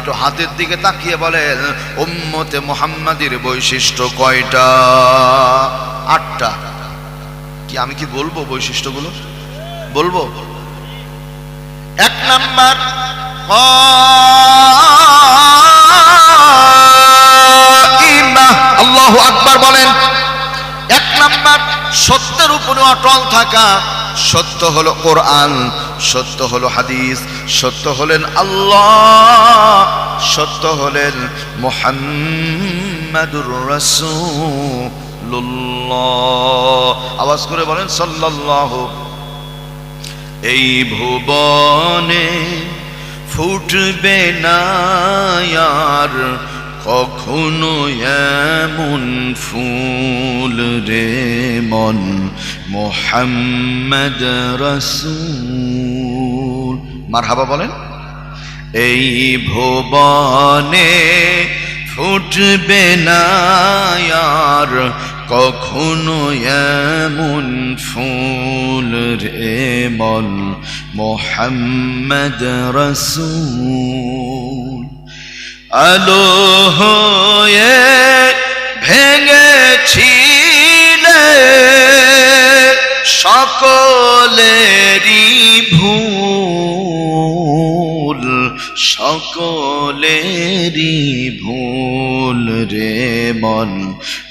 একটু হাতের দিকে তাকিয়ে বলেন উম্মতে মুহাম্মাদির বৈশিষ্ট্য কয়টা? 8টা। কি আমি কি বলবো বৈশিষ্ট্যগুলো? বলবো। 1 নাম্বার আল্লাহু আকবার বলেন। 1 নাম্বার সত্যের উপরে অটল থাকা। সত্য হলো কোরআন, সত্য হলো হাদিস, সত্য হলেন আল্লাহ, সত্য হলেন মুহাম্মাদুর রাসূলুল্লাহ। আওয়াজ করে বলেন সাল্লাল্লাহু। এই ভুবনে ফুটবে না আর কখনো এমন ফুল রে মন মুহাম্মদ রাসূল। মারহাবা বলেন। এই ভুবনে ফুটবে না আর কখনো এমন ফুল রে মন মুহাম্মদ রাসূল। আলো হয়ে ভেঙেছিলে সকলেরই ভুল, সকলেরই ভুল রে মন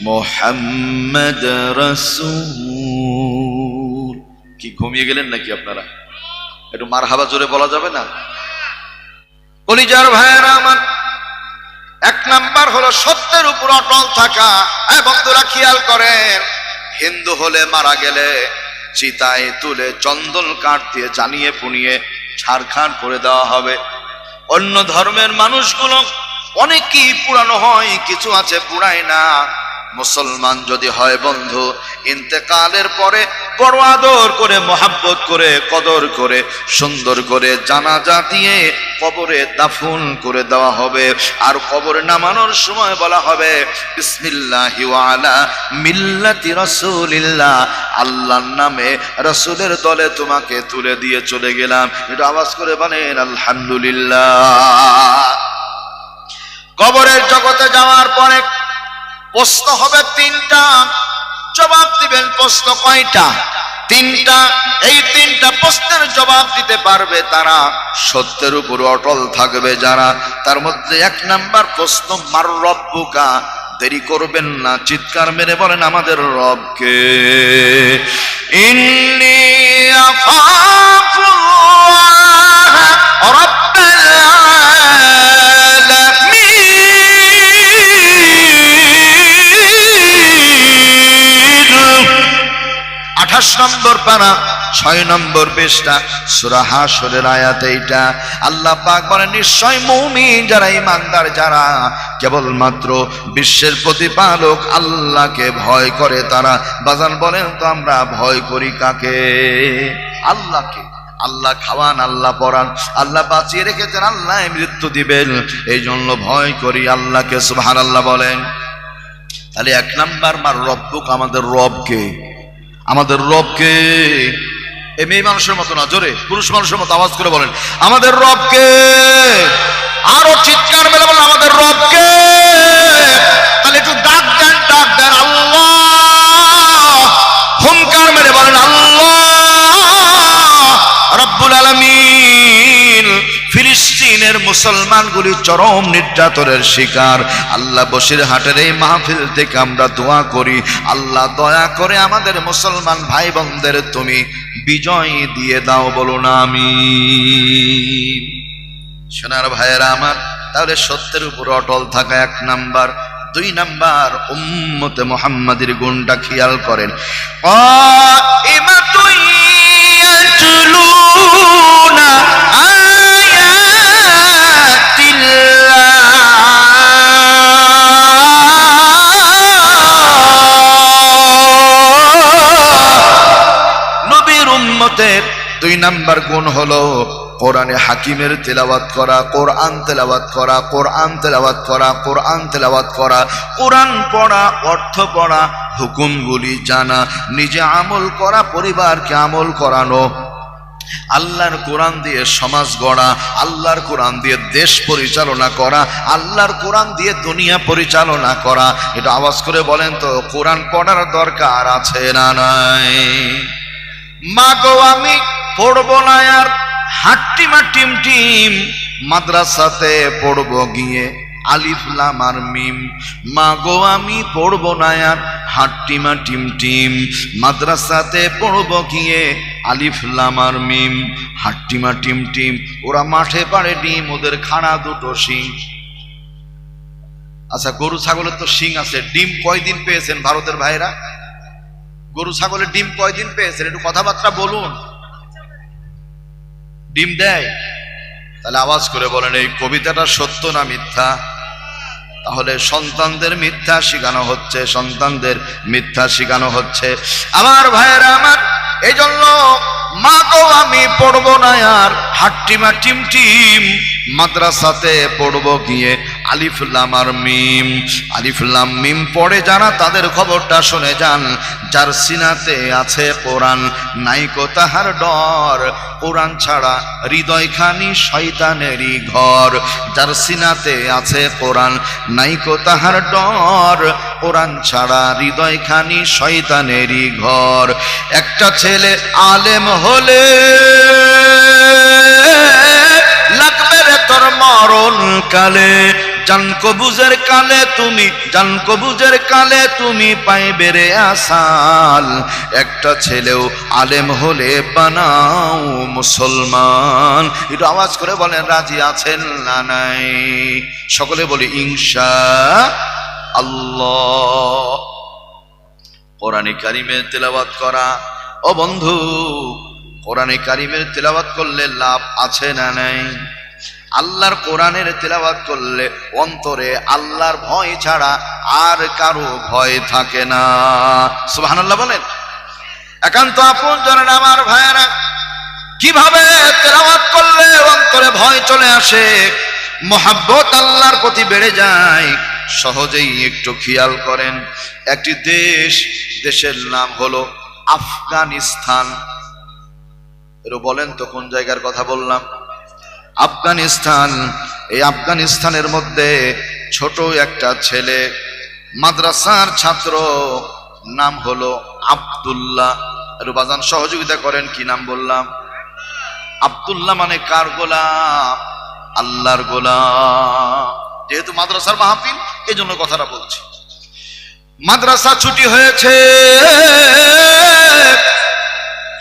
মুহাম্মদ রাসূল। কি ঘুমিয়ে গেলেন নাকি আপনারা? একটু মারহাবা জোরে বলা যাবে না? কলিজার ভাইয়েরা আমার, 1 নাম্বার হলো সত্যের উপর অটল থাকা। বন্ধুরা খেয়াল করেন, হিন্দু হলে মারা গেলে চিতায় তুলে চন্দন কাঠ দিয়ে জ্বালিয়ে পুড়িয়ে ছারখার করে দেওয়া হবে। অন্য ধর্মের মানুষগুলো অনেকেই পুরানো হয়, কিছু আছে পুরায় না। মুসলমান যদি হয় বন্ধু, ইন্তেকালের পরে বড় আদর করে, মোহাব্বত করে, কদর করে, সুন্দর করে জানাজা দিয়ে কবরে দাফন করে দেওয়া হবে। আর কবরে নামানোর সময় বলা হবে বিসমিল্লাহি ওয়া আলা মিল্লাতি রাসূলিল্লাহ, আল্লাহর নামে রাসূলের দলে তোমাকে তুলে দিয়ে চলে গেলাম। এটা আওয়াজ করে বলেন আলহামদুলিল্লাহ। কবরের জগতে যাওয়ার পরে প্রশ্ন হবে 3টা, জবাব দিবেন। প্রশ্ন কয়টা? 3টা। এই 3টা প্রশ্নের জবাব দিতে পারবে তারা, সত্যের উপর অটল থাকবে যারা। তার মধ্যে 1 নাম্বার প্রশ্ন মার রব্বুকা। দেরি করবেন না, চিৎকার মেরে বলেন আমাদের রবকে। ইন্নী আখাফুল্লাহ রাব্বাল আলামিন। 28 নম্বর পারা 6 নম্বর পৃষ্ঠা সূরা হাশরের আয়াত এইটা। আল্লাহ পাক বলেন নিশ্চয় মুমিন যারা, ঈমানদার যারা, কেবলমাত্র বিশ্বের প্রতিপালক আল্লাহকে ভয় করে তারা। বাজান বলেন তো আমরা ভয় করি কাকে? আল্লাহকে। আল্লাহ খাওয়ান, আল্লাহ পরান, আল্লাহ বাঁচিয়ে রেখেছেন, আল্লাহ মৃত্যু দিবেন, এই জন্য ভয় করি আল্লাহকে। সুবহানাল্লাহ বলেন। তাহলে 1 নাম্বার মার রব্বুক, আমাদের রবকে। আমাদের রবকে। এই মেয়ে মানুষের মতো না, জোরে পুরুষ মানুষের মতো আওয়াজ করে বলেন আমাদের রবকে। আরো চিৎকার মেরে বলেন আমাদের রবকে। তাহলে একটু ডাক দেন, ডাক দেন আল্লাহ। হুঙ্কার মেরে বলেন আল্লাহ রব্বুল আলামিন। ফিলিস্তিনের মুসলমানগুলি চরম নির্যাতনের শিকার। আল্লাহ বসিরহাটের এই মাহফিল থেকে আমরা দোয়া করি, আল্লাহ দয়া করে আমাদের মুসলমান ভাই বোনদের তুমি বিজয় দিয়ে দাও, বলুন আমিন। সোনার ভাইয়েরা আমার, তাহলে সত্যের উপর অটল থাকা 1 নাম্বার। 2 নাম্বার উম্মতে মুহাম্মাদির গুণটা খেয়াল করেন। কাইমাতুন ইয়াতলুনা নবীর উম্মতের 2 নাম্বার গুণ হলো কোরআনে হাকিমের তেলাওয়াত করা, কোরআন তেলাওয়াত করা, কোরআন তেলাওয়াত করা, কোরআন তেলাওয়াত করা, কোরআন পড়া, অর্থ পড়া, হুকুমগুলি জানা, নিজে আমল করা, পরিবারকে আমল করানো। আল্লাহর কোরআন দিয়ে সমাজ গড়া, আল্লাহর কোরআন দিয়ে দেশ পরিচালনা করা, আল্লাহর কোরআন দিয়ে দুনিয়া পরিচালনা করা। এটা আওয়াজ করে বলেন তো, কোরআন পড়ার দরকার আছে না নাই? মা গো আমি পড়বো না আর হাট্টিমা টিম টিম, মাদ্রাসাতে পড়বো গিয়ে আলিফ লাম আর মিম। মা গো আমি পড়বো না আর হাট্টিমা টিম টিম, মাদ্রাসাতে পড়বো গিয়ে আলিফ লাম আর মিম। হাট্টিমা টিম টিম, ওরা মাঠে পাড়ে ডিম, ওদের খানা দুটো শিং। আচ্ছা, গরু ছাগলের তো শিং আছে, ডিম কয়দিন পেয়েছেন ভারতের ভাইরা? গরু ছাগলের ডিম কয়দিন পেয়েছেন? একটু কথাবার্তা বলুন। ডিম দেয়? তাহলে আওয়াজ করে বলেন, এই কবিতাটা সত্য না মিথ্যা? তাহলে সন্তানদের মিথ্যা শেখানো হচ্ছে, সন্তানদের মিথ্যা শেখানো হচ্ছে। আমার ভাইয়েরা আমার, এই জন্য মা গো আমি পড়বো না আর হাট্টিমা টিম টিম, মাদ্রাসাতে পড়বো গিয়ে আলিফ লাম আর মিম। আলিফ লাম মিম পড়ে যারা, তাদের খবরটা শুনে যান। যার সিনাতে আছে কোরআন, নাইকো তাহার ডর, কোরআন ছাড়া হৃদয়খানি শয়তানেরই ঘর। যার সিনাতে আছে কোরআন, নাইকো তাহার ডর, কোরআন ছাড়া হৃদয়খানি শয়তানেরই ঘর। একটা ছেলে আলেম হলে লাগবে রে তোর মরণ কালে, জান কবুজের কালে তুমি, জান কবুজের কালে তুমি পাইবে রে আসাল। একটা ছেলেও আলেম হলে বানাও মুসলমান। একটু আওয়াজ করে বলেন, রাজি আছেন না নাই? সকলে বলি ইনশাআল্লাহ। কোরআনে কারিমের তেলাওয়াত করা, ও বন্ধু, কোরআনে কারিমের তেলাওয়াত করলে লাভ আছে না নাই? আল্লাহর কোরআনের তেলাওয়াত করলে অন্তরে আল্লাহর ভয় ছাড়া আর কারো ভয় থাকে না। সুবহানাল্লাহ বলেন। একান্ত আপন জনের আমার ভাইয়েরা, কিভাবে তেলাওয়াত করলে অন্তরে ভয় চলে আসে, মহাব্বত আল্লাহর প্রতি বেড়ে যায়, সহজেই একটু খেয়াল করেন। একটি দেশের নাম হলো আফগানিস্তান। এর বলেন তো কোন জায়গার কথা বললাম? আফগানিস্তান। এই আফগানিস্তানের মধ্যে ছোট একটা ছেলে, মাদ্রাসার ছাত্র, নাম হলো আব্দুল্লাহ। এর বাজান সহযোগিতা করেন, কি নাম বললাম? আব্দুল্লাহ মানে কার গোলাম? আল্লাহর গোলাম। যেহেতু মাদ্রাসার মাহফিল, এই জন্য কথাটা বলছি। মাদ্রাসা ছুটি হয়েছে,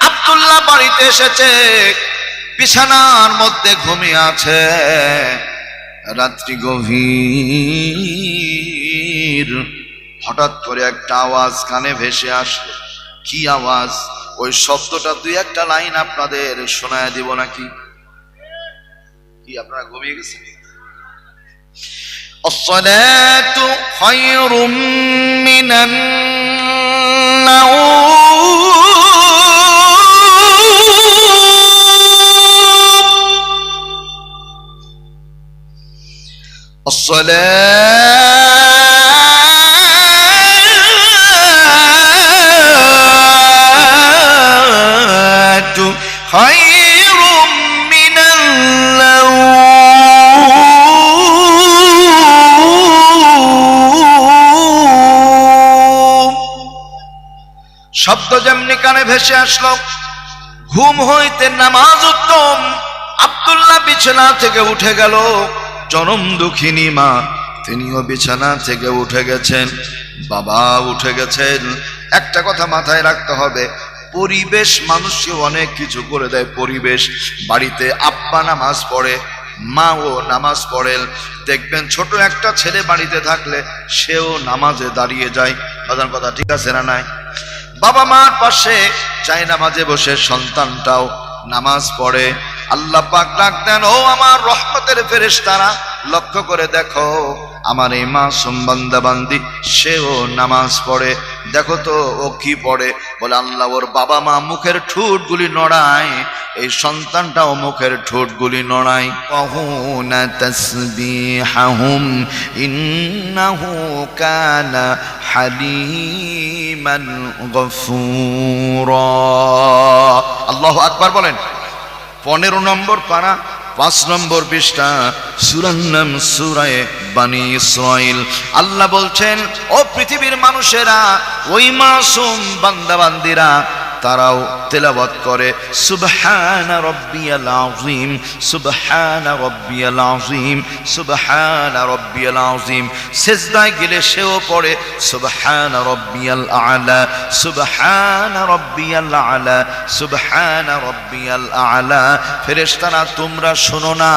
আব্দুল্লাহ বাড়িতে এসেছে, বিছানার মধ্যে ঘুমিয়ে আছে। রাত্রি গভীর, হঠাৎ করে একটা আওয়াজ কানে ভেসে আসলো। কি আওয়াজ? ওই শব্দটা দুই একটা লাইন আপনাদের শোনায় দিব নাকি? কি আপনারা ঘুমিয়ে গেছেন? আসসালাতু খায়রুম মিনান নাওম। الصلاة خير من النوم। শব্দ যেমনি কানে ভেসে আসলো, ঘুম হইতে নামাজ উত্তম। আব্দুল্লাহ বিছানা থেকে উঠে গেল। জনম দুঃখিনী মা, তিনিও বিছানা থেকে উঠে গেছেন, বাবা উঠে গেছেন। একটা কথা মাথায় রাখতে হবে, পরিবেশ মানুষকে অনেক কিছু করে দেয়। পরিবেশ, বাড়িতে আব্বা নামাজ পড়ে, মাও নামাজ পড়েন, দেখবেন ছোট একটা ছেলে বাড়িতে থাকলে সেও নামাজে দাঁড়িয়ে যায়। বাজার কথা ঠিক আছে না নাই? বাবা মার পাশে চাই নামাজে বসে সন্তানটাও নামাজ পড়ে। আল্লাহ পাক ডাক দেন, ও আমার রহমতের ফেরেশতারা, লক্ষ্য করে দেখো আমার এই মাসুম বান্দা বান্দি, সেও নামাজ পড়ে। দেখো তো ও কি পড়ে? বলে আল্লাহ ওর বাবা মা মুখের ঠোঁটগুলি নড়ায়, এই সন্তানটাও মুখের ঠোঁটগুলি নড়ায়। ওয়াহুনা তাসবিহাহুম ইন্নাহু কানা হালিমান গফুরা। আল্লাহু আকবার বলেন। 15 নম্বর পারা 5 নম্বর পৃষ্ঠা, সূরার নাম সূরা বনী ইসরাইল। আল্লাহ বলছেন, ও পৃথিবীর মানুষেরা, ওই মাসুম বান্দাবান্দিরা তারাও তেলাওয়াত করে সুবহানা রাব্বিয়াল আযীম, সুবহানা রাব্বিয়াল আযীম, সুবহানা রাব্বিয়াল আযীম। সিজদায় গেলে সেও পড়ে সুবহানা রাব্বিয়াল আ'লা, সুবহানা রাব্বিয়াল আ'লা, সুবহানা রাব্বিয়াল আ'লা। ফেরেশতারা তোমরা শোনো না,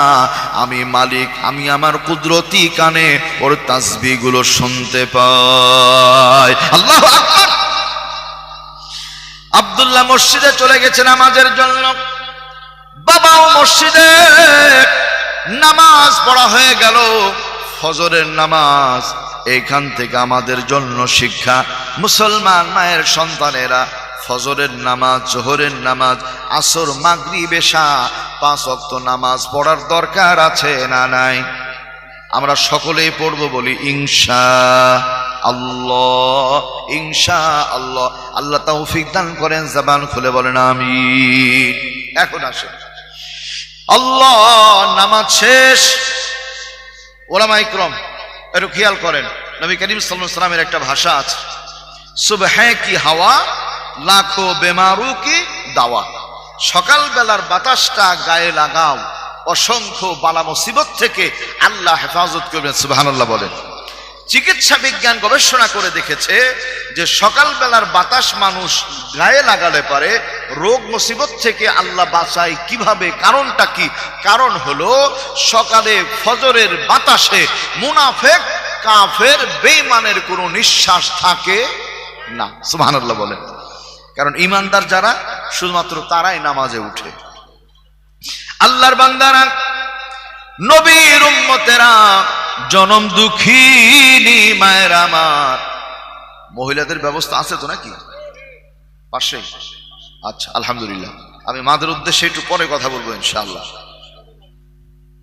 আমি মালিক, আমি আমার কুদরতি কানে ওর তাসবিহগুলো শুনতে পাই। আল্লাহু আকবার। আব্দুল্লাহ মসজিদে চলে গেছে নামাজের জন্য, বাবাও মসজিদে, নামাজ পড়া হয়ে গেল, ফজরের নামাজ। এইখান থেকে আমাদের জন্য শিক্ষা, মুসলমান মায়ের সন্তানেরা ফজরের নামাজ, জোহরের নামাজ, আসর, মাগরিব, এশা 5 ওয়াক্ত নামাজ পড়ার দরকার আছে না নাই? আমরা সকলেই পড়বো, বলি ইনশাআল্লাহ, ইনশাআল্লাহ। আল্লাহ তৌফিক দান করেন, জবান খুলে বলেন আমিন। এখন আসে আল্লাহ, নামাজ শেষ। ওলামা ইকরাম একটু খেয়াল করেন, নবী করিম সাল্লাল্লাহু আলাইহি ওয়াসাল্লামের একটা ভাষা আছে, সুবহে কি হাওয়া লাখো বেমারু কি দাওয়া। সকাল বেলার বাতাসটা গায়ে লাগাও, অসংখ্য বালা মুসিবত থেকে আল্লাহ হেফাজত করবেন। সুবহানাল্লাহ বলেন। চিকিৎসা বিজ্ঞান গবেষণা করে দেখেছে যে সকাল বেলার বাতাস মানুষ গায়ে লাগালে পারে রোগ মুসিবত থেকে আল্লাহ বাঁচায়। কিভাবে? কারণটা কি? কারণ হলো সকালে ফজরের বাতাসে মুনাফিক, কাফের, বেঈমানের কোনো নিঃশ্বাস থাকে না। সুবহানাল্লাহ বলেন। কারণ ঈমানদার যারা, শুধুমাত্র তারাই নামাজে উঠে। আল্লাহর বান্দারা, নবীর উম্মতেরা, জনম দুঃখিনী মায়ের আমার, মহিলাদের ব্যবস্থা আছে তো নাকি পাশে? আচ্ছা, আলহামদুলিল্লাহ। আমি মাদের উদ্দেশ্যে একটু পরে কথা বলবো ইনশাআল্লাহ।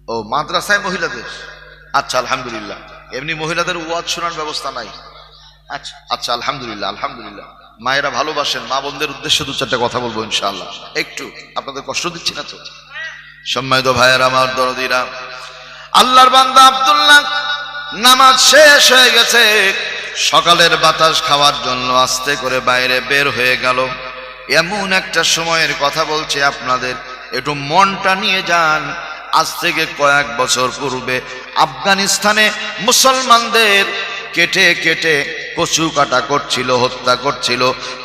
ও, মাদ্রাসায় মহিলাদের? আচ্ছা, আলহামদুলিল্লাহ। এমনি মহিলাদের ওয়াজ শোনার ব্যবস্থা নাই? আচ্ছা আচ্ছা, আলহামদুলিল্লাহ, আলহামদুলিল্লাহ। মায়েরা ভালোবাসেন, মা বোনদের উদ্দেশ্যে 2-4টা কথা বলবো ইনশাআল্লাহ। একটু আপনাদের কষ্ট দিচ্ছি না তো? সম্মানিত ভাইয়েরা আমার, দরদিরা, আল্লাহর বান্দা আব্দুল্লাহ নামাজ শেষ হয়ে গেছে, সকালের বাতাস খাওয়ার জন্য আস্তে করে বাইরে বের হয়ে গেল। এমন একটা সময়ের কথা বলছে আপনাদের, একটু মনটা নিয়ে যান। আজ থেকে কয়েক বছর পূর্বে আফগানিস্তানে মুসলমানদের কেটে কেটে কচু কাটা করছিল, হত্যা করছিল।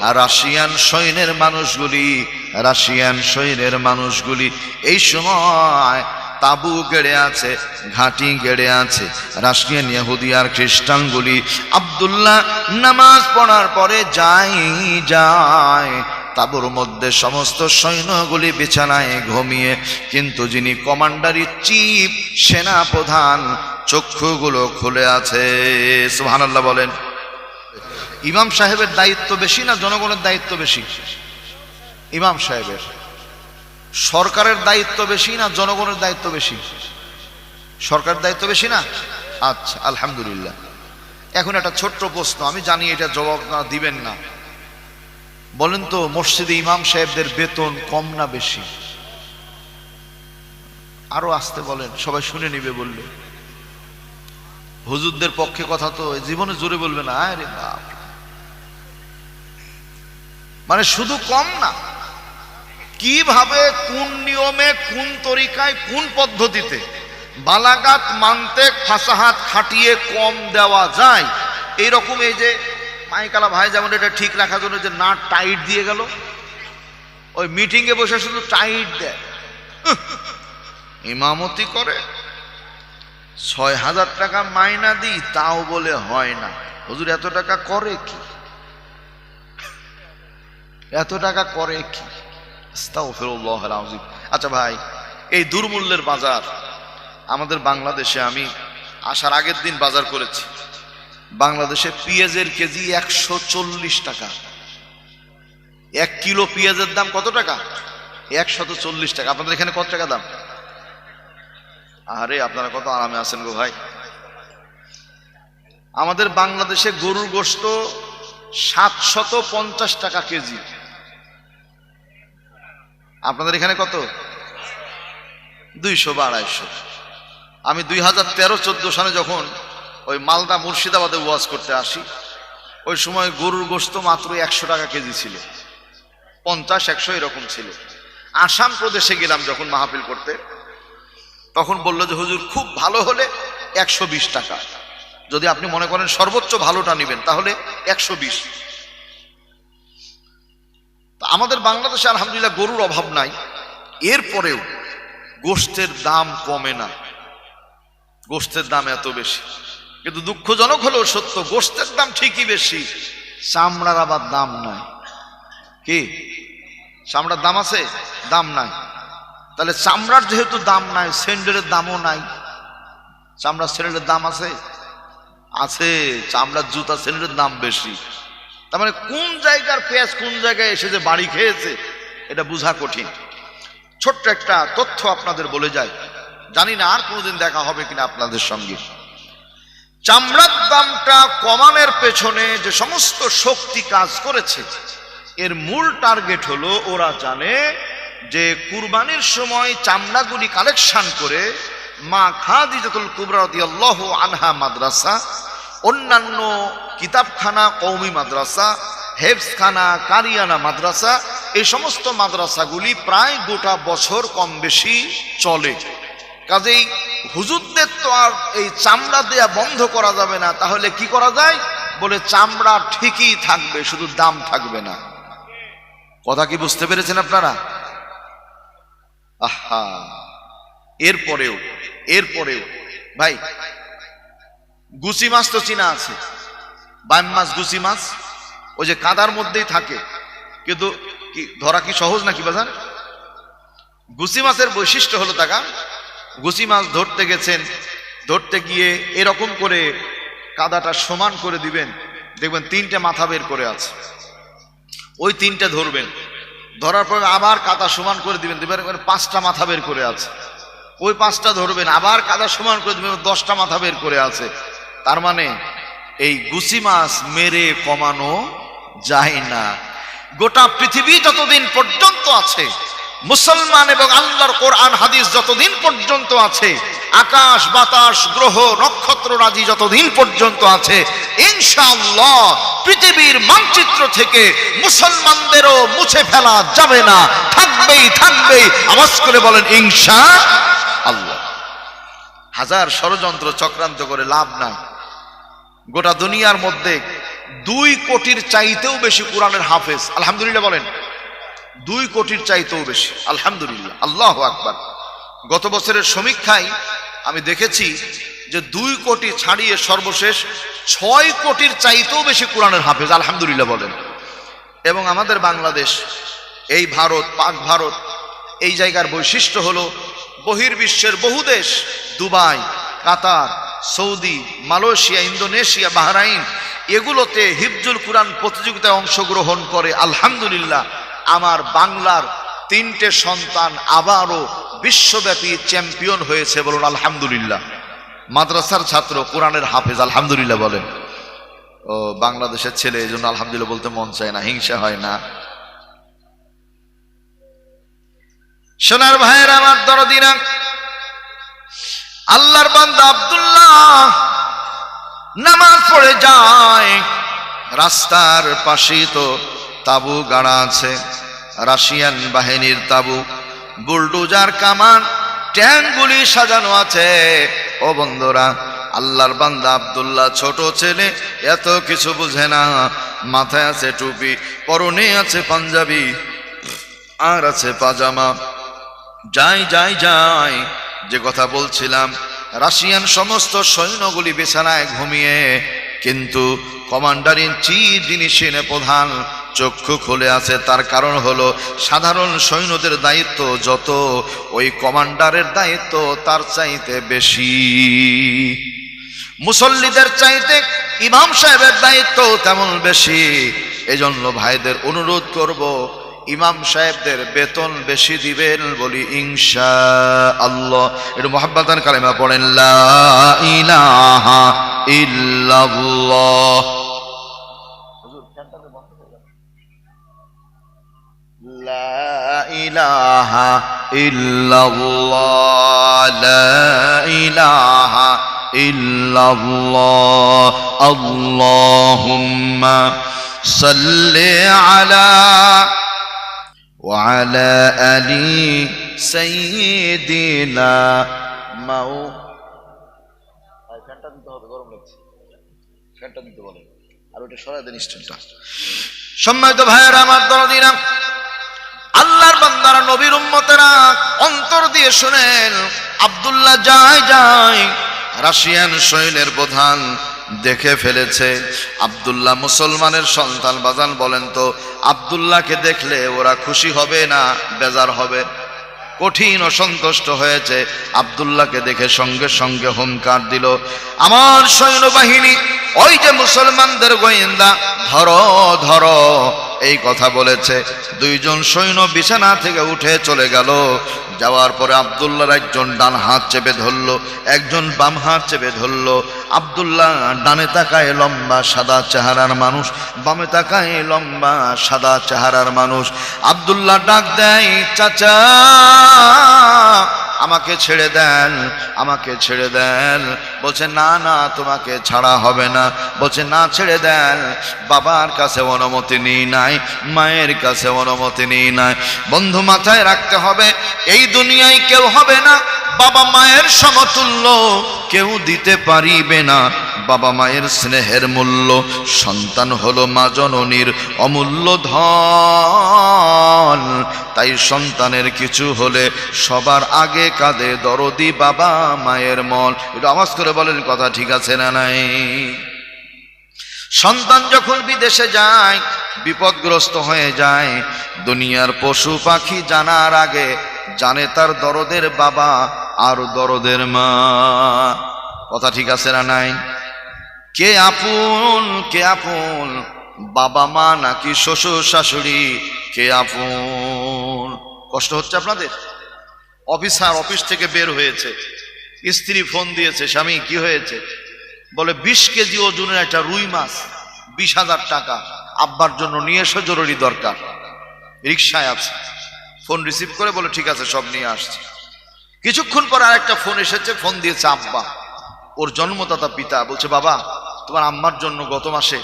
আর রাশিয়ান সৈন্যের মানুষগুলি এই সময় তাবু গেড়ে আছে, ঘাঁটি গেড়ে আছে। রাশিয়ান ইহুদি আর খ্রিস্টানগুলি আব্দুল্লাহ নামাজ পড়ার পরে যায় তাবুর মধ্যে সমস্ত সৈন্যগুলি বিছানায় ঘুমিয়ে, কিন্তু যিনি কমান্ডার ইন চিফ, সেনা প্রধান, চক্ষুগুলো খুলে আছে। সুবহানাল্লাহ বলেন। ইমাম সাহেবের দায়িত্ব বেশি না জনগণের দায়িত্ব বেশি? ইমাম সাহেবের। সরকারের দায়িত্ব বেশি না জনগণের দায়িত্ব বেশি? সরকারের দায়িত্ব বেশি না? আচ্ছা, আলহামদুলিল্লাহ। এখন একটা ছোট্ট প্রশ্ন, আমি জানি এটা জবাব না দিবেন না, বলেন তো, মসজিদে ইমাম সাহেবদের বেতন কম না বেশি? আরো আসতে বলেন, সবাই শুনে নিবে বললে। হুজুরদের পক্ষে কথা তো জীবনে জোরে বলবে না। আরে বাপ, মানে শুধু কম না, কিভাবে, কোন নিয়মে, কোন তরিকায়, কোন পদ্ধতিতে বালাগাত, মানতেক, ফাসাহাত খাটিয়ে কম দেওয়া যায়। এইরকম এই যে মাইকালা ভাই যেমন এটা ঠিক রাখার জন্য যে না টাইট দিয়ে গেল, ওই মিটিং এ বসে শুধু টাইট দেয়, ইমামতি করে, ৬,০০০ টাকা মাইনা দিই, তাও বলে হয় না। হুজুর এত টাকা করে কি? এত টাকা করে কি? আস্তাগফিরুল্লাহল আযীম। আচ্ছা ভাই, এই দুর্মূল্যের বাজার আমাদের বাংলাদেশে, আমি আসার আগের দিন বাজার করেছি, বাংলাদেশে পেঁয়াজের কেজি ১৪০ টাকা। 1 কিলো পেঁয়াজের দাম কত টাকা? ১৪০ টাকা। আপনাদের এখানে কত টাকা দাম? আরে আপনারা কত আরামে আছেন গো ভাই। আমাদের বাংলাদেশে গরুর গোশত ৭৫০ টাকা কেজি। আপনাদের এখানে কত? 200 বা 250। আমি 2013-14 সালে যখন ওই মালদা মুর্শিদাবাদে ওয়াজ করতে আসি, ওই সময় গরুর গোশত মাত্র 100 টাকা কেজি ছিল, 50-100 এরকম ছিল। আসাম প্রদেশে গেলাম যখন মাহফিল করতে, তখন বললো যে হুজুর খুব ভালো হলে 120 টাকা, যদি আপনি মনে করেন সর্বোচ্চ ভালোটা নেবেন তাহলে 120। আমাদের বাংলাদেশে আলহামদুলিল্লাহ গরুর অভাব নাই, এরপরেও গোশতের দাম কমে না, গোশতের দাম এত বেশি। কিন্তু দুঃখজনক হলেও সত্য, গোশতের দাম ঠিকই বেশি, চামড়ার আবার দাম নাই। কি চামড়ার দাম আছে? দাম নাই। তাহলে চামড়ার যেহেতু দাম নাই, স্যান্ডেলের দামও নাই। চামড়ার স্যান্ডেলের দাম আছে? আছে। চামড়ার জুতা স্যান্ডেলের দাম বেশি। তার মানে কোন জায়গার পেঁয়াজ কোন জায়গায় এসে যে বাড়ি খেয়েছে এটা বোঝা কঠিন। ছোট্ট একটা তথ্য আপনাদের বলে যায়, জানি না আর কোনোদিন দেখা হবে কিনা আপনাদের সঙ্গে। চামড়ার দামটা কমানোর পেছনে যে সমস্ত শক্তি কাজ করেছে, এর মূল টার্গেট হলো ওরা জানে যে কুরবানির সময় চামড়াগুলি কালেকশন করে মা খাদিজাতুল কুবরা রাদিয়াল্লাহু আনহা মাদ্রাসা, অন্যান্য কিতাবখানা, কওমি মাদ্রাসা, হেফজখানা, কারিয়ানা মাদ্রাসা, এই সমস্ত মাদ্রাসাগুলি প্রায় গোটা বছর কম বেশি চলে। কাজেই হুজুরদের তো আর এই চামড়া দেয়া বন্ধ করা যাবে না, তাহলে কি করা যায়? বলে চামড়া ঠিকই থাকবে, শুধু দাম থাকবে না। কথা কি বুঝতে পেরেছেন আপনারা? আহা, এরপরেও ভাই গুচি মাছ তো চিনা আছে, বাইম মাছ, গুচি মাছ, ওই যে কাদার মধ্যেই থাকে, কিন্তু কি ধরা কি সহজ নাকি বাজার? গুচি মাছের বৈশিষ্ট্য হলো টাকা, গুচি মাছ ধরতে গেছেন, ধরতে গিয়ে এরকম করে কাদাটা সমান করে দিবেন, দেখবেন 3টে মাথা বের করে আছে, ওই 3টে ধরবেন, ধরার পর আবার কাদা সমান করে দিবেন, দেখবেন 5টা মাথা বের করে আছে, ওই 5টা ধরবেন, আবার কাদা সমান করে দিবেন, 10টা মাথা বের করে আছে। তার মানে এই গুচি মাছ মেরে কমানো যায় না। গোটা পৃথিবী যতদিন পর্যন্ত আছে, মুসলমান এবং আল্লাহর কোরআন হাদিস যতদিন পর্যন্ত আছে, আকাশ বাতাস গ্রহ নক্ষত্র রাজি যতদিন পর্যন্ত আছে, ইনশাআল্লাহ পৃথিবীর মানচিত্র থেকে মুসলমানদেরও মুছে ফেলা যাবে না, থাকবেই। আওয়াজ করে বলেন ইনশাআল্লাহ। হাজার ষড়যন্ত্র চক্রান্ত করে লাভ নাই। গোটা দুনিয়ার মধ্যে 2 কোটির চাইতেও বেশি কোরআনের হাফেজ, আলহামদুলিল্লাহ বলেন। 2 কোটির চাইতেও বেশি, আলহামদুলিল্লাহ, আল্লাহু আকবার। গত বছরের সমীক্ষায় আমি দেখেছি যে 2 কোটি ছাড়িয়ে সর্বশেষ 6 কোটির চাইতেও বেশি কোরআনের হাফেজ, আলহামদুলিল্লাহ বলেন। এবং আমাদের বাংলাদেশ, এই ভারত, পাক ভারত, এই জায়গার বৈশিষ্ট্য হলো বহির্বিশ্বের বহু দেশ, দুবাই, কাতার, সৌদি, মালয়েশিয়া, ইন্দোনেশিয়া, বাহরাইন, এগুলোতে হিফজুল কোরআন প্রতিযোগিতায় অংশগ্রহণ করে। আলহামদুলিল্লাহ আমার বাংলার 3টে সন্তান আবারও বিশ্বব্যাপী চ্যাম্পিয়ন হয়েছে, বলুন আলহামদুলিল্লাহ। মাদ্রাসার ছাত্র, কোরআনের হাফেজ, আলহামদুলিল্লাহ বলেন। ও বাংলাদেশের ছেলে, এই জন্য আলহামদুলিল্লাহ বলতে মন চায় না, হিংসা হয় না। সোনার ভাইয়ের আমার দরদিনা, আল্লাহর বান্দা আব্দুল্লাহ নামাজ পড়ে যায়, রাস্তার পাশে তো তাবু গাড়া আছে, রাশিয়ান বাহিনীর তাবু, বুলডোজার, কামান, ট্যাঙ্কগুলি সাজানো আছে। ও বন্ধুরা, আল্লাহর বান্দা আব্দুল্লাহ ছোট ছেলে, এত কিছু বুঝে না, মাথায় আছে টুপি, পরনে আছে পাঞ্জাবি আর আছে পাজামা। যাই যে কথা বলছিলাম, রাশিয়ান সমস্ত সৈন্যগুলি বিছানায় ঘুমিয়ে, কিন্তু কমান্ডার ইন চিফ, যিনি সেনা প্রধান, চক্ষু খুলে আছে। তার কারণ হলো সাধারণ সৈন্যদের দায়িত্ব যত, ওই কমান্ডারের দায়িত্ব তার চাইতে বেশি। মুসল্লিদের চাইতে ইমাম সাহেবের দায়িত্ব তেমন বেশি। এজন্য ভাইদের অনুরোধ করব, ইমাম সাহেবদের বেতন বেশি দিবেন, বলি ইনশাআল্লাহ। একটু মুহাব্বাতান কালেমা পড়েন, লা ইলাহা ইল্লাল্লাহ। লা ইলাহা ইল্লাল্লাহ লা ইলাহা ইল্লাল্লাহ আল্লাহুম্মা সাল্লি আলা ওয়া আলা আলি সাইয়্যিদিনা মাও। ফ্যানটা দিতে হবে, গরম লাগছে, ফ্যানটা দিতে বলেন, আর ওটা সরাই দেন স্ট্যান্ডটা। সম্মানিত ভাইয়েরা আমার দরদিরা, আল্লাহর বান্দারা, নবীর উম্মতেরা, অন্তর দিয়ে শুনেন। আব্দুল্লাহ যায় রাশিয়ান সৈন্যের প্রধান দেখে ফেলেছে। আব্দুল্লাহ মুসলমানের সন্তান। বাজান বলেন তো, আব্দুল্লাহকে দেখলে ওরা খুশি হবে না বেজার হবে? কঠিন অসন্তুষ্ট হয়েছে। আব্দুল্লাহকে দেখে সঙ্গে সঙ্গে হুঙ্কার দিল, আমার সৈন্যবাহিনী, ওই যে মুসলমানদের গোয়েন্দা, ধরো ধরো, এই কথা বলেছে। দুইজন সৈন্য বিছানা থেকে উঠে চলে গেল। যাওয়ার পরে আব্দুল্লাহর একজন ডান হাত চেপে ধরল, একজন বাম হাত চেপে ধরল। আব্দুল্লাহ ডানে তাকায় লম্বা সাদা চেহারার মানুষ, বামে তাকায় লম্বা সাদা চেহারার মানুষ। আব্দুল্লাহ ডাক দেয়, চাচা আমাকে ছেড়ে দেন, আমাকে ছেড়ে দেন। বলছে না না, তোমাকে ছাড়া হবে না। বলছে না, ছেড়ে দেন। বাবার কাছে অনুমতি নিই নাই, মায়ের কাছে অনুমতি নিই নাই। বন্ধু মাথায় রাখতে হবে, এই দুনিয়ায় কেউ হবে না বাবা মায়ের সমতুল্য, কেউ দিতে পারিবে না বাবা মায়ের স্নেহের মূল্য। সন্তান হলো মা জননীর অমূল্য ধন, তাই সন্তানের কিছু হলে সবার আগে কাঁদে দরদি বাবা মায়ের মন। একটু আওয়াজ করে বলেন, কথা ঠিক আছে না নাই? সন্তান যখন বিদেশে যায়, বিপদগ্রস্ত হয়ে যায়, দুনিয়ার পশু পাখি জানার আগে জানে তার দরদের বাবা আর দরদের মা। কথা ঠিক আছে না নাই? কে আপন, কে আপন, বাবা মা নাকি শ্বশুর শাশুড়ি? কে আপন? কষ্ট হচ্ছে আপনাদের? অফিস থেকে বের হয়েছে, স্ত্রী ফোন দিয়েছে, স্বামী কি হয়েছে? বলে 20 কেজি ওজনের একটা রুই মাছ, 20,000 টাকা আব্বার জন্য নিয়ে এসো, জরুরি দরকার। রিকশায় আছে, ফোন রিসিভ করে বলে ঠিক আছে, সব নিয়ে আসছে। কিছুক্ষণ পর আরেকটা ফোন এসেছে, ফোন দিয়েছে আব্বা, ওর জন্মদাতা পিতা। বলছে বাবা, তোমার আম্মার জন্য গত মাসে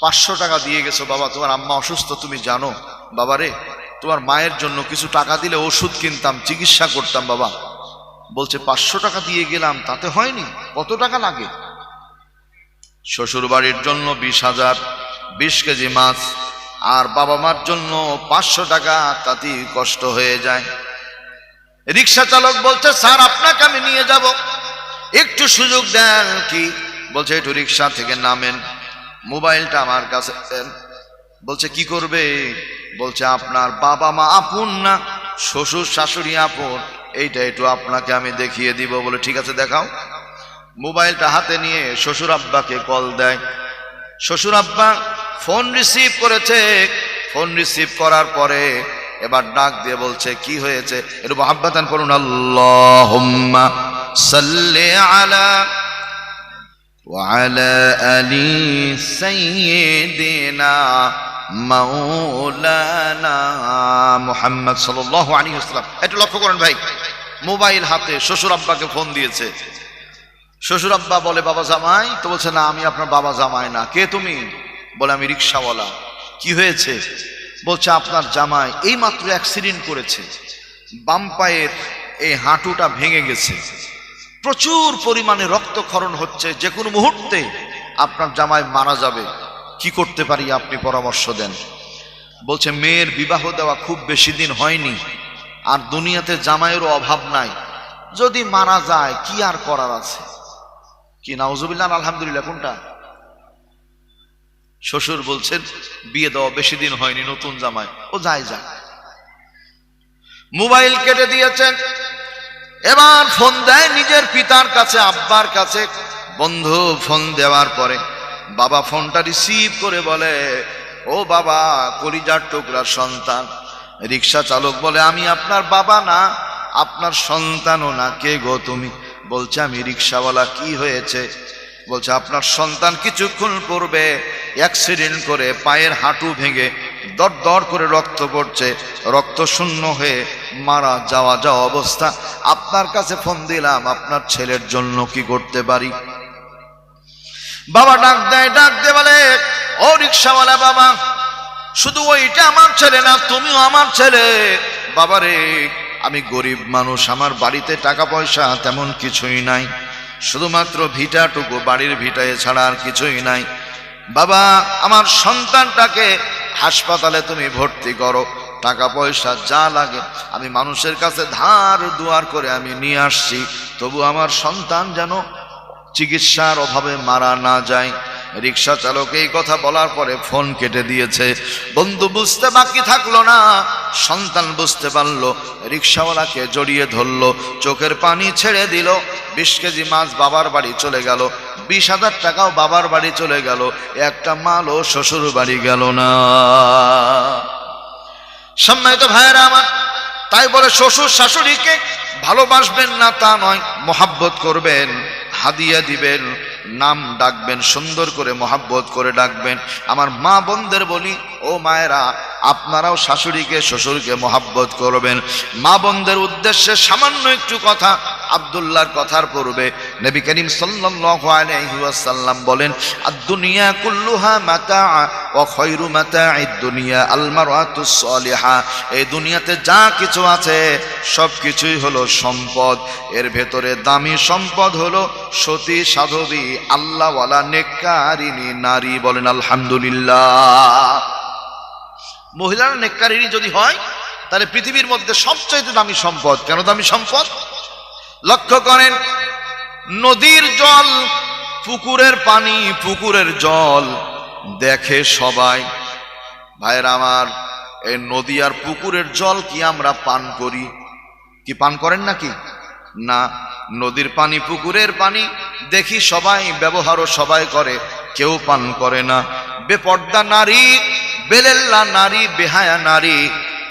500 টাকা দিয়ে গেছো বাবা, তোমার আম্মা অসুস্থ তুমি জানো। বাবা রে, তোমার মায়ের জন্য কিছু টাকা দিলে ওষুধ কিনতাম, চিকিৎসা করতাম বাবা। বলছে 500 টাকা দিয়ে গেলাম, তাতে হয়নি, কত টাকা লাগে? শ্বশুর বাড়ির জন্য 20,000, 20 কেজি মাছ, আর বাবা মার জন্য 500 টাকা, তাতেই কষ্ট হয়ে যায়। রিক্সা চালক বলছে স্যার, আপনাকে আমি নিয়ে যাব, একটু সুযোগ দেন। কি? বলছে একটু রিক্সা থেকে নামেন, মোবাইলটা আমার কাছে দেন। বলছে কি করবে? বলছে আপনার বাবা মা আপন না, শ্বশুর শাশুড়ি আপন, এইটা একটু আপনাকে আমি দেখিয়ে দিব। বলে ঠিক আছে দেখাও। মোবাইলটা হাতে নিয়ে শ্বশুর আব্বাকে কল দেয়। শ্বশুর আব্বা ফোন রিসিভ করেছে। ফোন রিসিভ করার পরে এবার ডাক দিয়ে বলছে কি হয়েছে? একটু মুহাব্বাতান করুন, আল্লাহুম্মা সাল্লি আলা ওয়া আলা আলি সাইয়্যিদিনা মাওলানা মুহাম্মদ সাল্লাল্লাহু আলাইহি ওয়াসাল্লাম। একটু লক্ষ্য করেন ভাই, মোবাইল হাতে, শ্বশুর আব্বাকে ফোন দিয়েছে। শ্বশুর আব্বা বলে বাবা জামাই। তো বলছে না, আমি আপনার বাবা জামাই না। কে তুমি? বলে আমি রিক্সাওয়ালা। কি হয়েছে? বলছে আপনার জামাই এই মাত্র অ্যাক্সিডেন্ট করেছে, বাম পায়ের এই হাঁটুটা ভেঙে গেছে, প্রচুর পরিমাণে রক্তক্ষরণ হচ্ছে, যে কোনো মুহূর্তে আপনার জামাই মারা যাবে। কি করতে পারি আপনি পরামর্শ দেন। বলছে মেয়ের বিবাহ দেওয়া খুব বেশি দিন হয়নি, আর দুনিয়াতে জামাইয়েরও অভাব নাই, যদি মারা যায় কি আর করার আছে? কি নাউজুবিল্লাহ আলহামদুলিল্লাহ, কোনটা? শ্বশুর বলছেন বিয়ে দেওয়া বেশি দিন হয়নি, নতুন জামাই, ও যায় যা। মোবাইল কেটে দিয়েছেন। এবার ফোন দেয় নিজের পিতার কাছে, আব্বার কাছে। বন্ধু ফোন দেওয়ার পরে বাবা ফোনটা রিসিভ করে বলে ও বাবা, কলিজার টুকরার সন্তান। রিক্সা চালক বলে আমি আপনার বাবা না, আপনার সন্তানও না। কে গো তুমি? বলছে আমি রিক্সাওয়ালা। কি হয়েছে? বলছে আপনার সন্তান কিছুক্ষণ পূর্বে অ্যাক্সিডেন্ট করে পায়ের হাঁটু ভেঙে দর দর করে রক্ত পড়ছে, রক্ত শূন্য হয়ে মারা যাওয়া অবস্থা। আপনার কাছে ফোন দিলাম, আপনার ছেলের জন্য কি করতে পারি? বাবা ডাক দিয়ে বলে, ও রিকশাওয়ালা বাবা, শুধু ওইটা আমার ছেলে না, তুমিও আমার ছেলে। বাবারে, আমি গরিব মানুষ, আমার বাড়িতে টাকা পয়সা তেমন কিছুই নাই, শুধুমাত্র ভিটাটুকু, বাড়ির ভিটা ছাড়া আর কিছুই নাই। বাবা, আমার সন্তানটাকে হাসপাতালে তুমি ভর্তি করো, টাকা পয়সা যা লাগে আমি মানুষের কাছে ধার দুয়ার করে আমি নিয়ে আসছি, তবু আমার সন্তান যেন চিকিৎসার অভাবে মারা না যায়। রিক্সা চালক এই কথা বলার পরে ফোন কেটে দিয়েছে। বন্ধু বুঝতে বাকি থাকলো না, সন্তান বুঝতে পারলো, রিক্সাওয়ালাকে জড়িয়ে ধরলো, চোখের পানি ছেড়ে দিল। 20 কেজি মাছ বাবার বাড়ি চলে গেল, 20,000 টাকাও বাবার বাড়ি চলে গেল, একটা মালও শ্বশুর বাড়ি গেল না। সম্মানিত ভাইয়েরা আমার, তাই বলে শ্বশুর শাশুড়িকে ভালোবাসবেন না তা নয়, মোহাব্বত করবেন, হাদিয়া দিবেন, নাম ডাকবেন, সুন্দর করে মোহাব্বত করে ডাকবেন। আমার মা বোনদের বলি, ও মায়েরা, আপনারাও শাশুড়িকে শ্বশুরকে মোহাব্বত করবেন। মা বোনদের উদ্দেশ্যে সামান্য একটু কথা। আব্দুল্লাহর কথার পূর্বে নবী করিম সাল্লাল্লাহু আলাইহি ওয়াসাল্লাম বলেন, আদ-দুনিয়া কুল্লুহা মাতা' ওয়া খায়রু মাতা'id দুনিয়া আল মারআতুস সালিহা। এই দুনিয়াতে যা কিছু আছে সব কিছুই হলো সম্পদ, এর ভেতরে দামি সম্পদ হলো সতী সাধবী আল্লাহওয়ালা নেককারিনী নারী। বলেন আলহামদুলিল্লাহ। মহিলারা নেককারিনী যদি হয় তাহলে পৃথিবীর মধ্যে সবচেয়ে দামি সম্পদ। কেন দামি সম্পদ? লক্ষ্য করেন, নদীর জল, পুকুরের পানি, পুকুরের জল দেখে সবাই। ভাইরা আমার, এই নদী আর পুকুরের জল কি আমরা পান করি? কি পান করেন নাকি? না। নদীর পানি, পুকুরের পানি দেখি সবাই, ব্যবহারও সবাই করে, কেউ পান করে না। বেপর্দা নারী, বেলেল্লা নারী, বেহায়া নারী,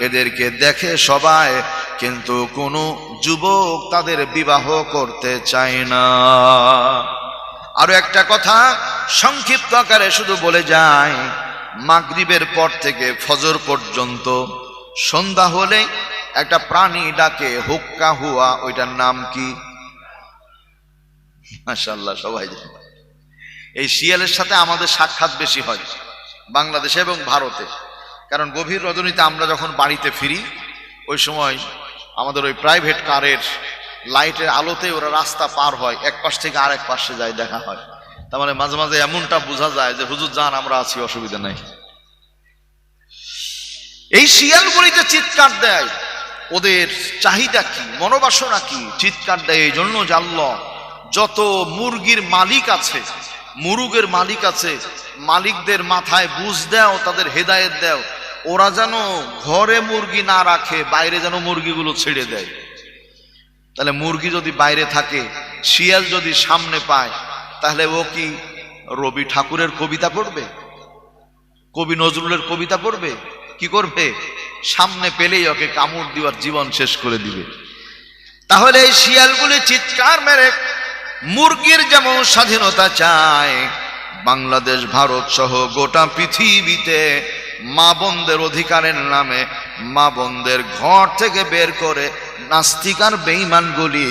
এদেরকে দেখে সবাই, কিন্তু কোনো যুবক তাদের বিবাহ করতে চায় না। আরো একটা কথা সংক্ষিপ্ত আকারে শুধু বলে যায়, মাগরিবের পর থেকে ফজর পর্যন্ত সন্ধ্যা হলে একটা প্রাণী ডাকে, হুক্কা হুয়া, ওইটার নাম কি? মাশাআল্লাহ, সবাই জানে। এই শিয়ালের সাথে আমাদের সাক্ষাৎ বেশি হয় বাংলাদেশে এবং ভারতে, কারণ গভীর রজনীতে আমরা যখন বাড়িতে ফিরি ওই সময় আমাদের ওই প্রাইভেট কারের লাইটের আলোতে ওরা রাস্তা পার হয়, এক পাশ থেকে আরেক পাশে যায়, দেখা হয়। তার মানে মাঝে মাঝে এমনটা বোঝা যায় যে হুজুর যান, আমরা আছি, অসুবিধা নাই। এই শিয়ালগুলিতে চিৎকার দেয়, ওদের চাহিদা কি, মনোবাসনা কি? চিৎকার দেয় এই জন্য যে আল্লাহ যত মুরগির মালিক আছে, মুরুগের মালিক আছে, মালিকদের মাথায় বুঝ দাও, তাদের হেদায়েত দাও, ওরা যেন ঘরে মুরগি না রাখে, বাইরে যেন মুরগিগুলো ছেড়ে দেয়। তাহলে মুরগি যদি বাইরে থাকে, শিয়াল যদি সামনে পায়, তাহলে ও কি রবি ঠাকুরের কবিতা পড়বে? কবি নজরুলের কবিতা পড়বে? কি করবে? সামনে পেলেই ওকে কামড় দেওয়ার জীবন শেষ করে দিবে। তাহলে এই শিয়ালগুলি চিৎকার মেরে মুরগির যেমন স্বাধীনতা চায়, বাংলাদেশ, ভারত সহ গোটা পৃথিবীতে মা বোনদের অধিকারের নামে মা বোনদের ঘর থেকে বের করে নাস্তিক আর বেঈমানগুলি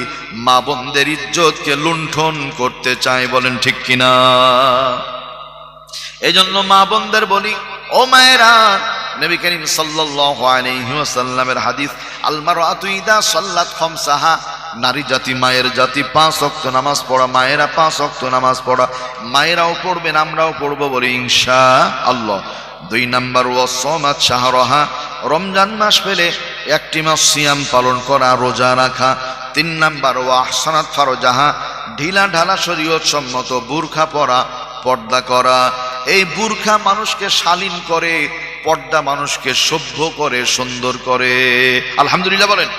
মা বোনদের ইজ্জতকে লুণ্ঠন করতে চায়। বলেন ঠিক কিনা? এই জন্য মা বোনদের বলি, ও মায়েরা, নবী করিম সাল্লাল্লাহু আলাইহি ওয়াসাল্লামের হাদিস, আল মারআতু ইদা সাল্লাত খামসাহা, নারী জাতি, মায়ের জাতি 5 ওয়াক্ত নামাজ পড়া, মায়েরা 5 ওয়াক্ত নামাজ পড়া, মায়েরাও পড়বেন, আমরাও পড়বো, বলি ইনশাআল্লাহ। 2 নাম্বার, ওয়াসামাত শাহরাহা, রমজান মাস পেলে একটি মাস সিয়াম পালন করা, রোজা রাখা। 3 নাম্বার, ওয়াহসানাত ফারজাহা, ঢিলা ঢালা শরীয়ত সম্মত বুরখা পরা, পর্দা করা। এই বুরখা মানুষকে শালীন করে, পর্দা মানুষকে সভ্য করে, সুন্দর করে। আলহামদুলিল্লাহ বলেন।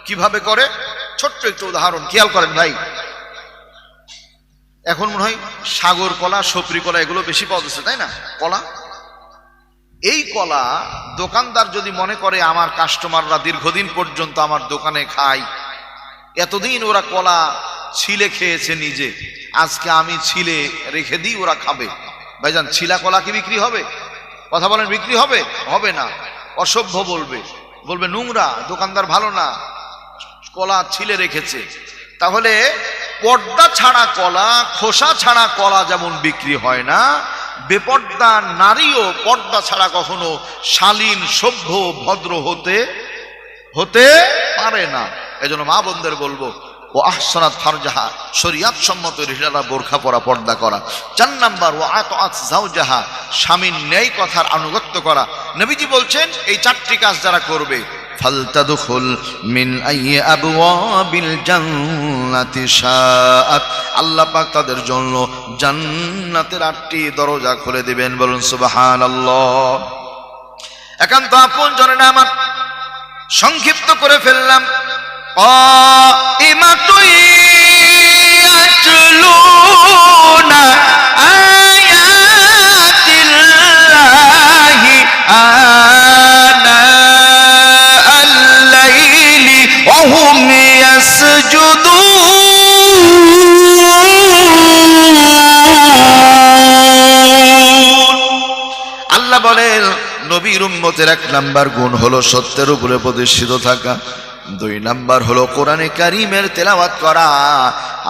কিভাবে করে? ছোট্ট একটু উদাহরণ খেয়াল করেন ভাই। এখন মনে হয় সাগর কলা, সপরি কলা এগুলো বেশি পাওয়া যাচ্ছে, তাই না? কলা, এই কলা দোকানদার যদি মনে করে আমার কাস্টমাররা দীর্ঘদিন পর্যন্ত আমার দোকানে খায়, এতদিন ওরা কলা ছিলে খেয়েছে নিজে, আজকে আমি ছিলে রেখে দিই, ওরা খাবে। ভাইজান, ছিলা কলা কি বিক্রি হবে? কথা বলেন, বিক্রি হবে? হবে না। অসভ্য বলবে, বলবে নোংরা, দোকানদার ভালো না, কলা ছিলে রেখেছে। তাহলে পর্দা ছাড়া কলা, খোসা ছাড়া কলা যেমন বিক্রি হয় না, বেপর্দা নারীও পর্দা ছাড়া কখনো শালীন, সভ্য, ভদ্র হতে পারে না। এজন্য মা বোনদের বলবো, ও আহসানাত ফারজাহা, শরীয়ত সম্মত রিহালা বোরখা পরা, পর্দা করা। 4 নাম্বার ও আতাআত যাওজাহা, স্বামীর ন্যায় কথার আনুগত্য করা। নবীজি বলছেন এই 4টি কাজ যারা করবে, ফালতাদখুল মিন আইয়ি আবওয়াবিল জান্নাতি শাআত, আল্লাহ পাক তাদের জন্য জান্নাতের 8টি দরজা খুলে দিবেন। বলুন সুবহানাল্লাহ। একান্ত আপন জনেরা আমার, সংক্ষিপ্ত করে ফেললাম। قائمة يتلون آيات الله آناء الليل وهم يسجدون। আল্লাহ বলেন নবীর উম্মতের 1 নাম্বার গুণ হলো সত্যের উপরে প্রতিষ্ঠিত থাকা, 2 নাম্বার হলো কোরআনে কারীমের তেলাওয়াত করা,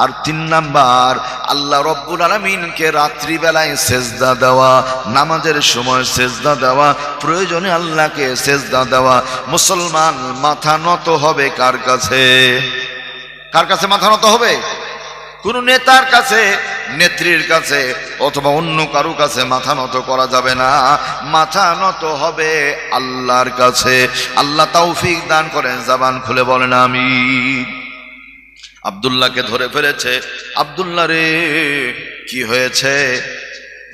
আর 3 নাম্বার আল্লাহ রব্বুল আলামিনকে রাত্রি বেলায় সেজদা দেওয়া, নামাজের সময় সেজদা দেওয়া, প্রয়োজনে আল্লাহকে সেজদা দেওয়া। মুসলমান মাথা নত হবে কার কাছে? কার কাছে মাথা নত হবে? কোন নেতার কাছে, নেত্রীর কাছে অথবা অন্য কারো কাছে মাথা নত করা যাবে না। মাথা নত হবে আল্লাহর কাছে। আল্লাহ তৌফিক দান করেন। জবান খুলে বলেন আমিন। আব্দুল্লাহকে ধরে ফেলেছে। আব্দুল্লাহ রে, কি হয়েছে?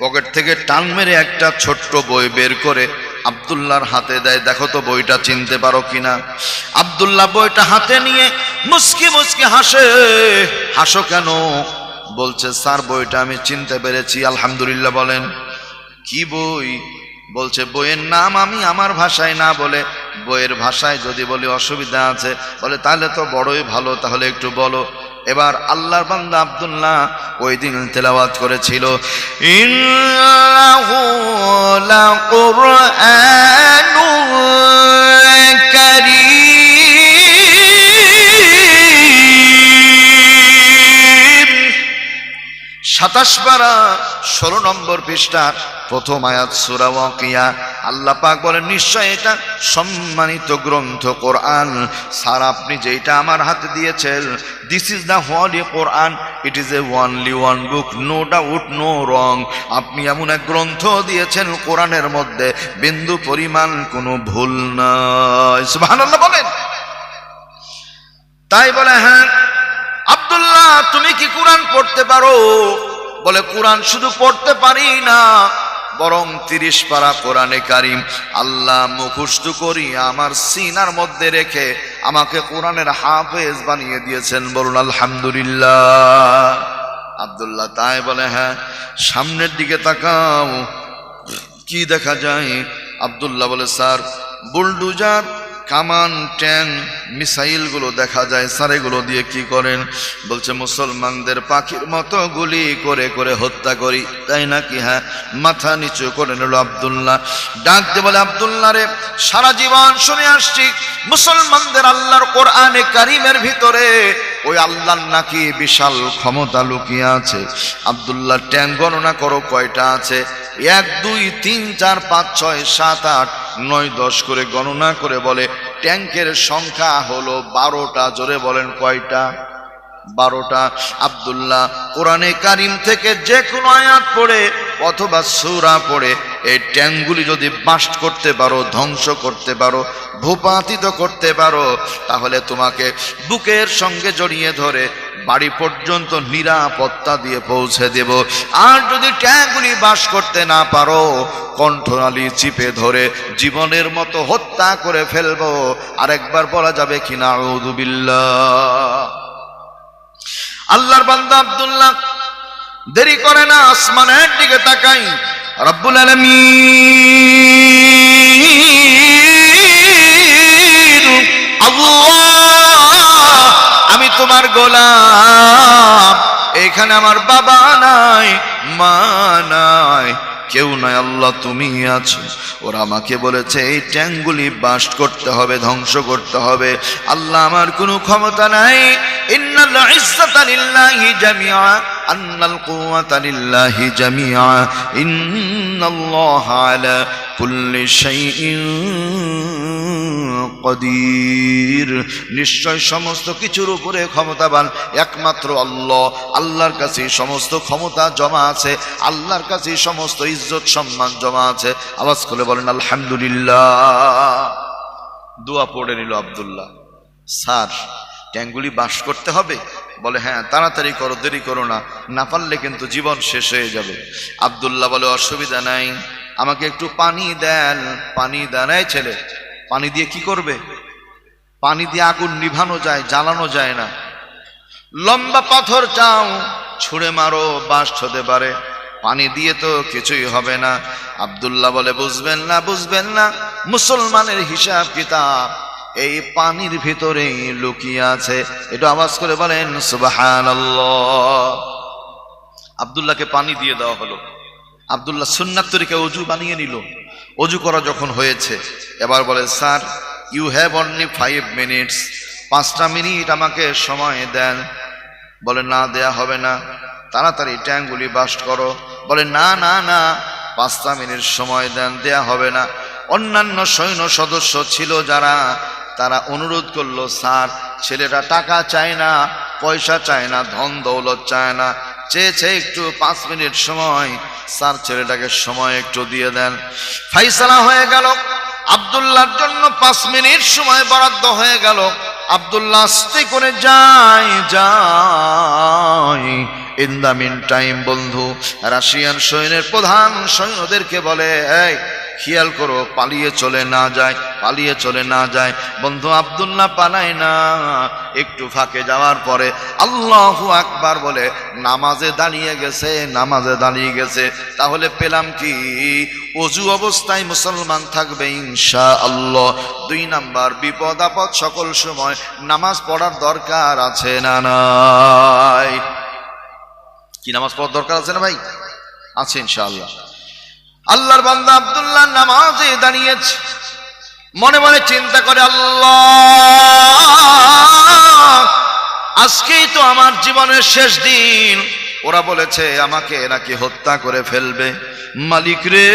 পকেট থেকে টান মেরে একটা ছোট্ট বই বের করে আব্দুল্লাহর হাতে দেয়, দেখো তো বইটা চিনতে পারো কিনা। আব্দুল্লাহ বইটা হাতে নিয়ে মুস্কি মুস্কি হাসে। হাসো কেন? বলছে স্যার বইটা আমি চিনতে পেরেছি। আলহামদুলিল্লাহ বলেন। কি বই? বলছে বইয়ের নাম আমি আমার ভাষায় না বলে বইয়ের ভাষায় যদি বলি অসুবিধা আছে। বলে তাহলে তো বড়ই ভালো, তাহলে একটু বলো। এবার আল্লাহর বান্দা আব্দুল্লাহ ওই দিন তেলাওয়াত করেছিল, ইন্নাহু লাকুরআনুন কারীম। 27 পারা 16 নম্বর পৃষ্ঠা, প্রথম আয়াত সূরা ওয়াকিয়া। আল্লাহ পাক বলেন নিশ্চয় এটা সম্মানিত গ্রন্থ কোরআন। স্যার আপনি যেটা আমার হাতে দিয়েছেন, this is the holy Quran, it is a only one book, no doubt no wrong. আপনি এমন এক গ্রন্থ দিয়েছেন কোরআনের মধ্যে বিন্দু পরিমাণ কোনো ভুল নাই। সুবহানাল্লাহ বলেন। তাই বলে হ্যাঁ আব্দুল্লাহ তুমি কি কোরআন পড়তে পারো? বলে কোরআন শুধু পড়তে পারি না, বরং 30 পারা কোরআনে কারীম আল্লাহ মুখস্থ করি আমার সিনার মধ্যে রেখে আমাকে কোরআনের হাফেজ বানিয়ে দিয়েছেন। বলুন আলহামদুলিল্লাহ। আব্দুল্লাহ তাই বলে হ্যাঁ। সামনের দিকে তাকাও, কি দেখা যায়? আব্দুল্লাহ বলে স্যার বুলডোজার, কামান, ট্যাঙ্ক, মিসাইল গুলো দেখা যায়। স্যার এগুলো দিয়ে কি করেন? বলছে মুসলমানদের পাখির মতো গুলি করে করে হত্যা করি। তাই নাকি? হ্যাঁ। মাথা নিচু করে নিল আব্দুল্লাহ। ডাক দিয়ে বলে আব্দুল্লাহ রে, সারা জীবন শুনে আসছি মুসলমানদের আল্লাহর কোরআনে কারীমের ভিতরে ওই আল্লাহর নাকি বিশাল ক্ষমতা লুকিয়ে আছে। আব্দুল্লাহ ট্যাঙ্ক গণনা করো কয়টা আছে? 1 2 3 4 5 6 7 8 9 10 করে গণনা করে বলে ট্যাঙ্কের সংখ্যা হলো 12টা। জোরে বলেন কয়টা? 12টা। আব্দুল্লাহ কোরআনে কারীম থেকে যে কোনো আয়াত পড়ে অথবা সূরা পড়ে এই ট্যাঙ্কগুলি যদি বাস্ট করতে পারো, ধ্বংস করতে পারো, ভূপাতিত করতে পারো, তাহলে তোমাকে বুকের সঙ্গে জড়িয়ে ধরে বাড়ি পর্যন্ত নিরাপত্তা দিয়ে পৌঁছে দেব। আর যদি ট্যাঙ্কগুলি বাস করতে না পারো, কণ্ঠনালী চিপে ধরে জীবনের মতো হত্যা করে ফেলবো। আরেকবার বলা যাবে কিনা আউযু বিল্লাহ। আল্লাহর বান্দা আব্দুল্লাহ দেরি করে না, আসমানের দিকে তাকাই। রব্বুল আলামিন আল্লাহ, আমি তোমার গোলাম। এখানে আমার বাবা নাই, মা নাই, কেউ নয়, আল্লাহ তুমি আছো। ওরা আমাকে বলেছে এই ট্যাঙ্কগুলি বাস্ট করতে হবে, ধ্বংস করতে হবে। আল্লাহ আমার কোনো ক্ষমতা নাই। ইন্নাল ইজ্জাতা লিল্লাহি জামিআ আন্নাল কুওয়াতা লিল্লাহি জামিআ ইন্নাল্লাহা আলা কুল্লি শাইইন কদির। নিশ্চয় সমস্ত কিছুর উপরে ক্ষমতাবান একমাত্র আল্লাহ। আল্লাহর কাছে সমস্ত ক্ষমতা জমা আছে, আল্লাহর কাছে সমস্ত ইজ্জত সম্মান জমা আছে। আওয়াজ করে বলেন আলহামদুলিল্লাহ। দোয়া পড়ে নিল আব্দুল্লাহ, স্যার ট্যাঙ্কগুলি বাস করতে হবে? বলে হ্যাঁ, তাড়াতাড়ি করো, দেরি করো না, না পারলে কিন্তু জীবন শেষ হয়ে যাবে। আব্দুল্লাহ বলে অসুবিধা নাই, আমাকে একটু পানি দেন। পানি দেন। এই ছেলে, পানি দিয়ে কি করবে? পানি দিয়ে আগুন নিভানো যায়, জ্বালানো যায় না। লম্বা পাথর চাও, ছুঁড়ে মারো, বাস্ট হতে পারে, পানি দিয়ে তো কিছুই হবে না। আব্দুল্লাহ বলে বুঝবেন না, বুঝবেন না, মুসলমানের হিসাব কিতাব এই পানির ভিতরেই লুকিয়ে আছে। একটু আওয়াজ করে বলেন সুবহানাল্লাহ। আব্দুল্লাহকে পানি দিয়ে দেওয়া হলো। আব্দুল্লাহ সুন্নাত তরিকা অজু বানিয়ে নিল। অজু করা যখন হয়েছে, এবার বলে sir you have only 5 minutes, 5টা মিনিট আমাকে সময় দেন। বলে না, দেয়া হবে না, তাড়াতাড়ি ট্যাঙ্কগুলি বাস্ট করো। বলে না না না, 5টা মিনিট সময় দেন, দেয়া হবে না। অন্যান্য সৈন্য সদস্য ছিল যারা, তারা অনুরোধ করলো স্যার ছেলেটা টাকা চায় না, পয়সা চায় না, ধন দৌলত চায় না, চেয়েছে একটু 5 মিনিট সময়। স্যার ছেলেটাকে সময় একটু দিয়ে দেন। ফাইসালা হয়ে গেল, আব্দুল্লাহর জন্য 5 মিনিট সময় বরাদ্দ হয়ে গেল। আব্দুল্লাহ আস্তে করে যায়। ইন দ্য মিন টাইম বন্ধু, রাশিয়ান সৈন্যের প্রধান সৈন্যদেরকে বলে এই খেয়াল করো পালিয়ে চলে না যায়, পালিয়ে চলে না যায়। বন্ধু আব্দুল্লাহ পালায় না। একটু ফাঁকে যাওয়ার পরে আল্লাহু আকবার বলে নামাজে দাঁড়িয়ে গেছে, নামাজে দাঁড়িয়ে গেছে। তাহলে পেলাম কি? অজু অবস্থায় মুসলমান থাকবে ইনশাআল্লাহ। 2 নাম্বার, বিপদ আপদ সকল সময় নামাজ পড়ার দরকার আছে না নাই? কি নামাজ পড়ার দরকার আছে না ভাই? আছে ইনশাআল্লাহ। আল্লাহর বান্দা আব্দুল্লাহ নামাজে দাঁড়িয়েছে, মনে মনে চিন্তা করে আল্লাহ আজকেই তো আমার জীবনের শেষ দিন। ওরা বলেছে আমাকে নাকি হত্যা করে ফেলবে। মালিক রে,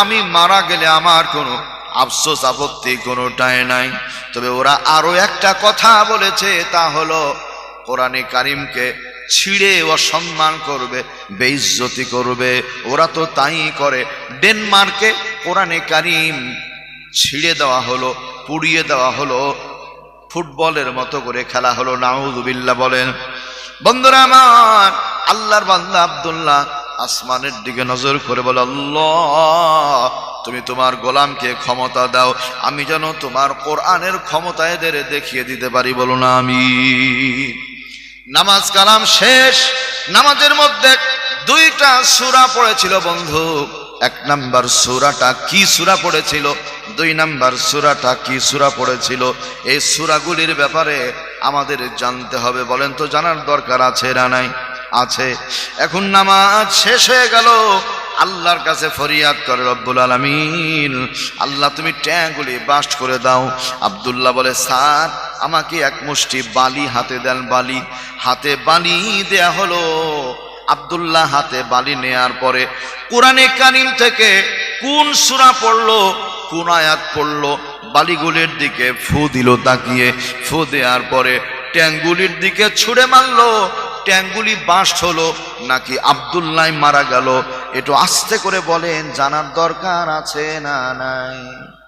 আমি মারা গেলে আমার কোনো আফসোস আপত্তি কোনোটাই নাই। তবে ওরা আরো একটা কথা বলেছে, তা হলো কোরআনে কারিমকে ছিঁড়ে অসম্মান করবে, বেইজ্জতি করবে। ওরা তো তাই করে। ডেনমার্কে কোরআনে কারিম ছিঁড়ে দেওয়া হলো, পুড়িয়ে দেওয়া হলো, ফুটবলের মতো করে খেলা হলো। নাউযুবিল্লাহ বলেন। বন্ধুরা আমার, আল্লাহর বান্দা আব্দুল্লাহ আসমানের দিকে নজর করে বলে আল্লাহ তুমি তোমার গোলামকে ক্ষমতা দাও, আমি যেন তোমার কোরআনের ক্ষমতা এদের দেখিয়ে দিতে পারি। বলো না আমি। নামাজ কালাম শেষ। নামাজের মধ্যে 2টা সূরা পড়েছিল বন্ধু। 1 নাম্বার সূরাটা কি সূরা পড়েছিল, 2 নাম্বার সূরাটা কি সূরা পড়েছিল, এই সূরাগুলির ব্যাপারে আমাদের জানতে হবে। বলেন তো জানার দরকার আছে না নাই? আছে। এখন নামাজ শেষ হয়ে গেল, আল্লাহর কাছে ফরিয়াদ করে রব্বুল আলামিন, আল্লাহ তুমি ট্যাঙ্কগুলি বাস্ট করে দাও। আব্দুল্লাহ বলে স্যার আমাকে 1 মুষ্টি বালি হাতে দেন। বালি হাতে বালি দেয়া হলো। আব্দুল্লাহ হাতে বালি নেয়ার পরে কোরআনে কারিম থেকে কোন সূরা পড়লো, কোন আয়াত পড়লো, বালিগুলির দিকে ফু দিল তাকিয়ে। ফু দেওয়ার পরে ট্যাঙ্কগুলির দিকে ছুঁড়ে মারলো। ট্যাঙ্কগুলি বাস্ট হলো নাকি আব্দুল্লাহ মারা গেল? একটু আস্তে করে বলেন, জানার দরকার আছে না নাই?